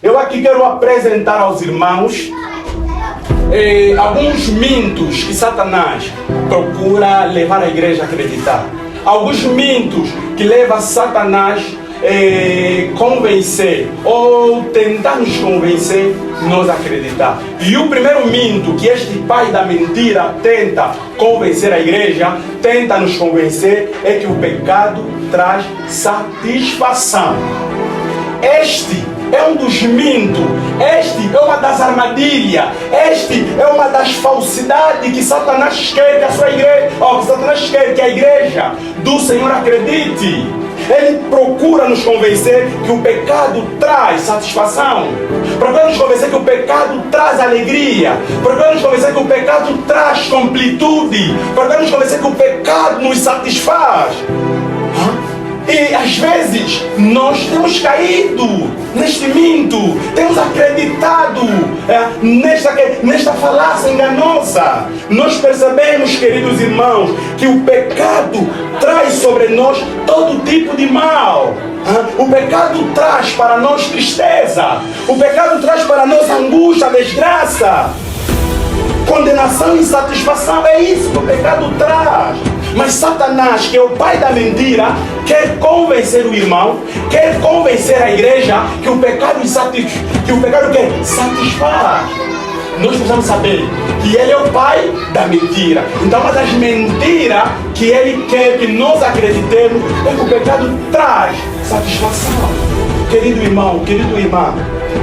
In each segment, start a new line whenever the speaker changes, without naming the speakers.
Eu aqui quero apresentar aos irmãos alguns mitos que Satanás procura levar a igreja a acreditar. Alguns mitos que levam Satanás a convencer ou tentar nos convencer nós acreditar. E o primeiro mito que este pai da mentira tenta convencer a igreja, tenta nos convencer, é que o pecado traz satisfação. Este é um dos mitos, este é uma das armadilhas, este é uma das falsidades que Satanás quer que a sua igreja, ou que Satanás quer que a igreja do Senhor acredite. Ele procura nos convencer que o pecado traz satisfação, procura nos convencer que o pecado traz alegria, procura nos convencer que o pecado traz completude, procura nos convencer que o pecado nos satisfaz. E às vezes nós temos caído neste mito, temos acreditado nesta falácia enganosa. Nós percebemos, queridos irmãos, que o pecado traz sobre nós todo tipo de mal. O pecado traz para nós tristeza, o pecado traz para nós angústia, desgraça, condenação e insatisfação. É isso que o pecado traz. Mas Satanás, que é o pai da mentira, quer convencer o irmão, quer convencer a igreja que o pecado quer satisfaz. Nós precisamos saber que ele é o pai da mentira. Então, uma das mentiras que ele quer que nós acreditemos é que o pecado traz satisfação. Querido irmão, querida irmã,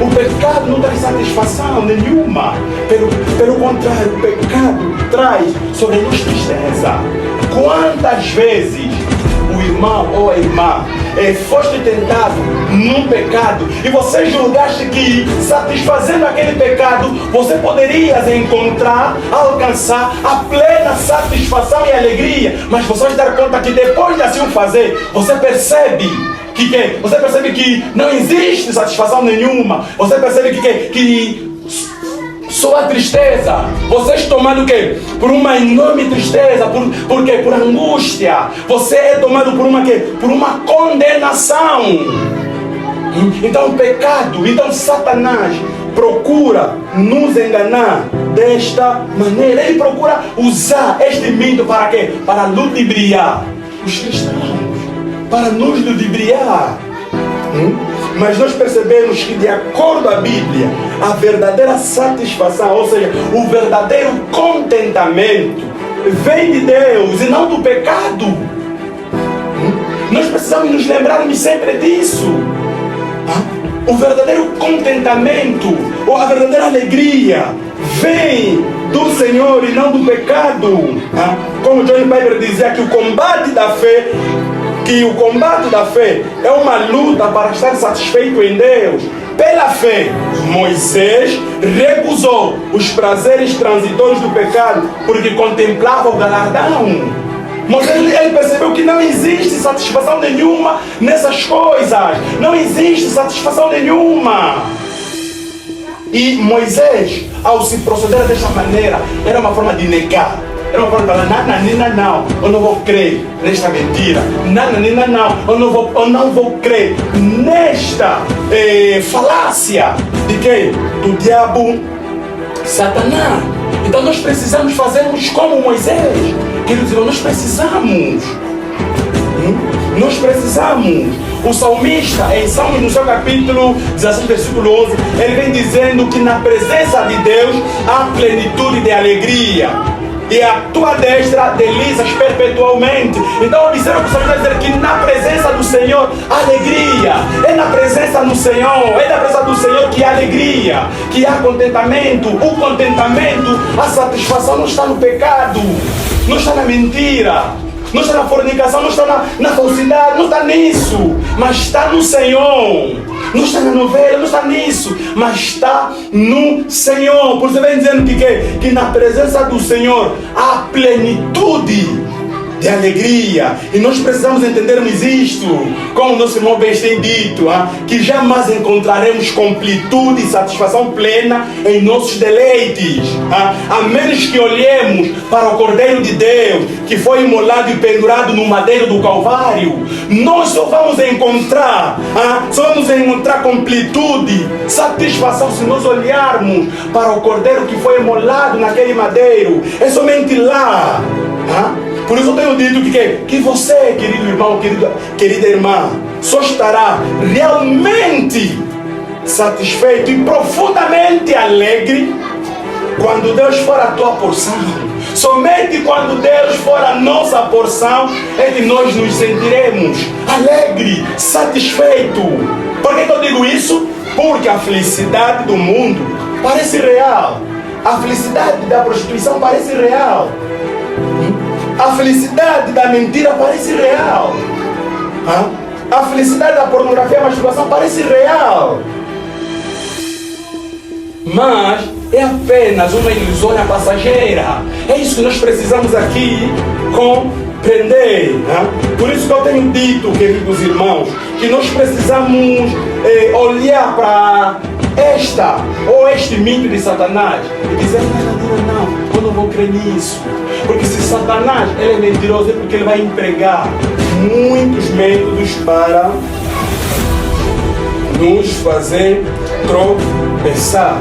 o pecado não traz satisfação nenhuma. Pelo contrário, o pecado traz sobre nós tristeza. Quantas vezes o irmão ou a irmã foste tentado num pecado e você julgaste que satisfazendo aquele pecado você poderia encontrar, alcançar a plena satisfação e alegria, mas você vai dar conta que depois de assim o fazer, você percebe que não existe satisfação nenhuma. Você percebe que só a tristeza. Vocês tomado o quê? Por uma enorme tristeza. Por quê? Por angústia. Você é tomado por uma quê? Por uma condenação. Então o pecado, então Satanás procura nos enganar desta maneira. Ele procura usar este mito para quê? Para ludibriar os cristãos, para nos ludibriar. Mas nós percebemos que, de acordo com a Bíblia, a verdadeira satisfação, ou seja, o verdadeiro contentamento, vem de Deus e não do pecado. Nós precisamos nos lembrarmos sempre disso. O verdadeiro contentamento, ou a verdadeira alegria, vem do Senhor e não do pecado. Como John Piper dizia, que o combate da fé é uma luta para estar satisfeito em Deus. Pela fé, Moisés recusou os prazeres transitórios do pecado porque contemplava o galardão. Moisés ele percebeu que não existe satisfação nenhuma nessas coisas. Não existe satisfação nenhuma. E Moisés, ao se proceder desta maneira, era uma forma de negar. Era uma forma de falar, não, eu não vou crer nesta mentira. Não, eu não vou crer nesta falácia de quem? Do diabo, Satanás. Então nós precisamos fazermos como Moisés. Queridos irmãos, nós precisamos. O salmista, em Salmos, no seu capítulo 16, versículo 11, ele vem dizendo que na presença de Deus há plenitude de alegria, e a tua destra delícias perpetualmente. Então observa que o salmista vai dizer que na presença do Senhor há alegria. É na presença do Senhor que há alegria, que há contentamento. O contentamento, a satisfação não está no pecado, não está na mentira, não está na fornicação, não está na falsidade, não está nisso, mas está no Senhor. Não está na novela, não está nisso, mas está no Senhor. Por isso vem dizendo que na presença do Senhor há plenitude de alegria. E nós precisamos entendermos isto, como o nosso irmão bem tem dito, que jamais encontraremos completude e satisfação plena em nossos deleites, a menos que olhemos para o Cordeiro de Deus, que foi imolado e pendurado no madeiro do Calvário. Nós só vamos encontrar completude, satisfação, se nós olharmos para o Cordeiro que foi imolado naquele madeiro. É somente lá. Por isso eu tenho dito que você, querido irmão, querida irmã, só estará realmente satisfeito e profundamente alegre quando Deus for a tua porção. Somente quando Deus for a nossa porção é que nós nos sentiremos alegre, satisfeito. Por que eu digo isso? Porque a felicidade do mundo parece real. A felicidade da prostituição parece real. A felicidade da mentira parece real. A felicidade da pornografia e a masturbação parece real. Mas é apenas uma ilusória passageira. É isso que nós precisamos aqui compreender. Por isso que eu tenho dito, queridos irmãos, que nós precisamos olhar para este mito de Satanás e dizer: não, eu não vou crer nisso. Porque se Satanás ele é mentiroso, é porque ele vai empregar muitos métodos para nos fazer tropeçar.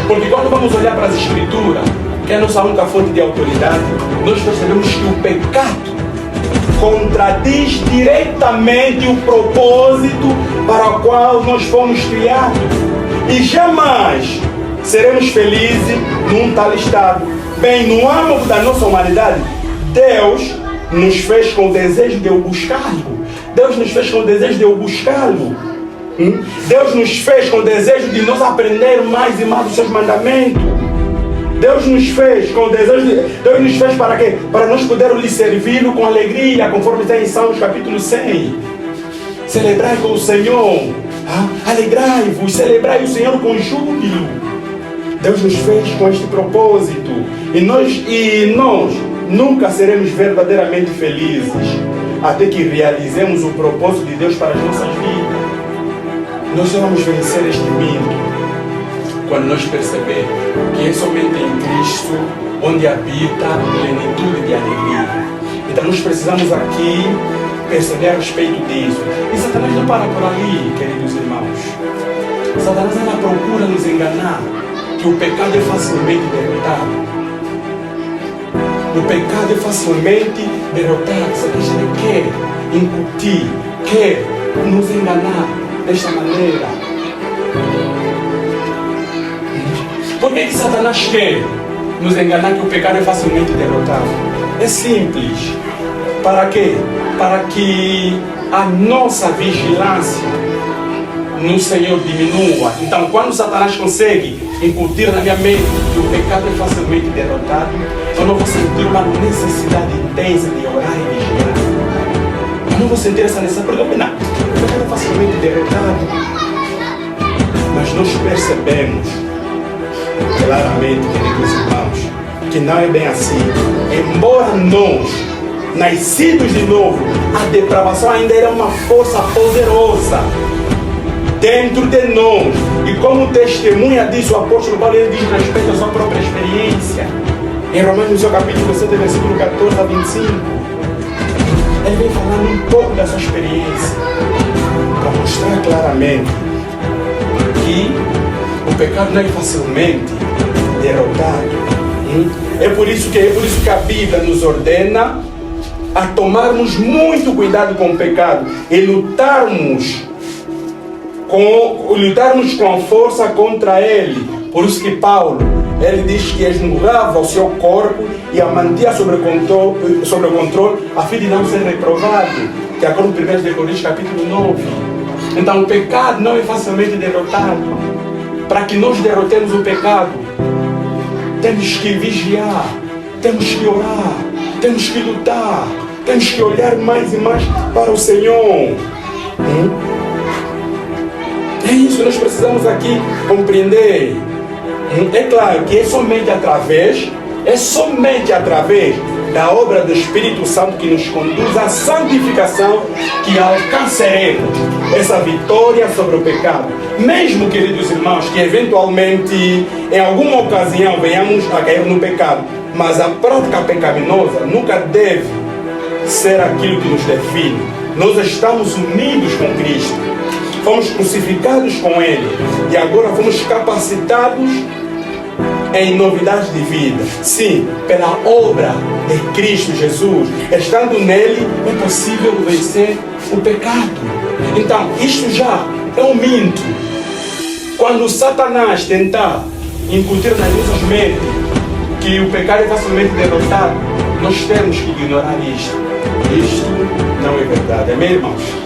Porque quando vamos olhar para as Escrituras, que é a nossa única fonte de autoridade, nós percebemos que o pecado contradiz diretamente o propósito para o qual nós fomos criados. E jamais seremos felizes num tal estado. Bem, no âmbito da nossa humanidade, Deus nos fez com o desejo de eu buscá-lo. Deus nos fez com o desejo de eu buscá-lo. Deus nos fez com o desejo de nós aprender mais e mais os seus mandamentos. Deus nos fez com o desejo Deus nos fez para quê? Para nós podermos lhe servi-lo com alegria, conforme está em Salmos capítulo 100. Celebrai com o Senhor, alegrai-vos, celebrai o Senhor com júbilo. Deus nos fez com este propósito. E nós nunca seremos verdadeiramente felizes até que realizemos o propósito de Deus para as nossas vidas. Nós só vamos vencer este mito quando nós perceber que é somente em Cristo onde habita a plenitude de alegria. Então nós precisamos aqui perceber a respeito disso. E Satanás não para por ali, queridos irmãos. Satanás ela procura nos enganar que o pecado é facilmente derrotado. O pecado é facilmente derrotado. Satanás quer incutir, quer nos enganar desta maneira. Por que Satanás quer nos enganar que o pecado é facilmente derrotado? É simples. Para quê? Para que a nossa vigilância no Senhor diminua. Então, quando Satanás consegue incutir na minha mente que o pecado é facilmente derrotado, eu não vou sentir uma necessidade intensa de orar e vigiar. Eu não vou sentir essa necessidade, porque o pecado é facilmente derrotado. Mas nós percebemos claramente, queridos irmãos, que não é bem assim. Embora nós, nascidos de novo, a depravação ainda era uma força poderosa dentro de nós. E como testemunha disso, o apóstolo Paulo ele diz respeito à sua própria experiência. Em Romanos, no seu capítulo 7, versículo 14 a 25, ele vem falando um pouco da sua experiência, para mostrar claramente que o pecado não é facilmente derrotado. É por isso que a Bíblia nos ordena a tomarmos muito cuidado com o pecado e lutarmos com força contra ele. Por isso que Paulo, ele diz que esmurrava o seu corpo e a mantinha sobre o controle a fim de não ser reprovado, que é agora no 1 Coríntios capítulo 9. Então o pecado não é facilmente derrotado. Para que nós derrotemos o pecado, temos que vigiar, temos que orar, temos que lutar, temos que olhar mais e mais para o Senhor. É isso que nós precisamos aqui compreender. É claro que é somente através da obra do Espírito Santo que nos conduz à santificação, que alcançaremos essa vitória sobre o pecado. Mesmo, queridos irmãos, que eventualmente, em alguma ocasião, venhamos a cair no pecado, mas a prática pecaminosa nunca deve ser aquilo que nos define. Nós estamos unidos com Cristo, fomos crucificados com Ele e agora fomos capacitados em novidade de vida. Sim, pela obra de Cristo Jesus, estando nele é possível vencer o pecado. Então, isto já é um mito. Quando Satanás tentar incutir nas nossas mentes que o pecado é facilmente derrotado, nós temos que ignorar isto. Isto não é verdade. Amém, irmãos?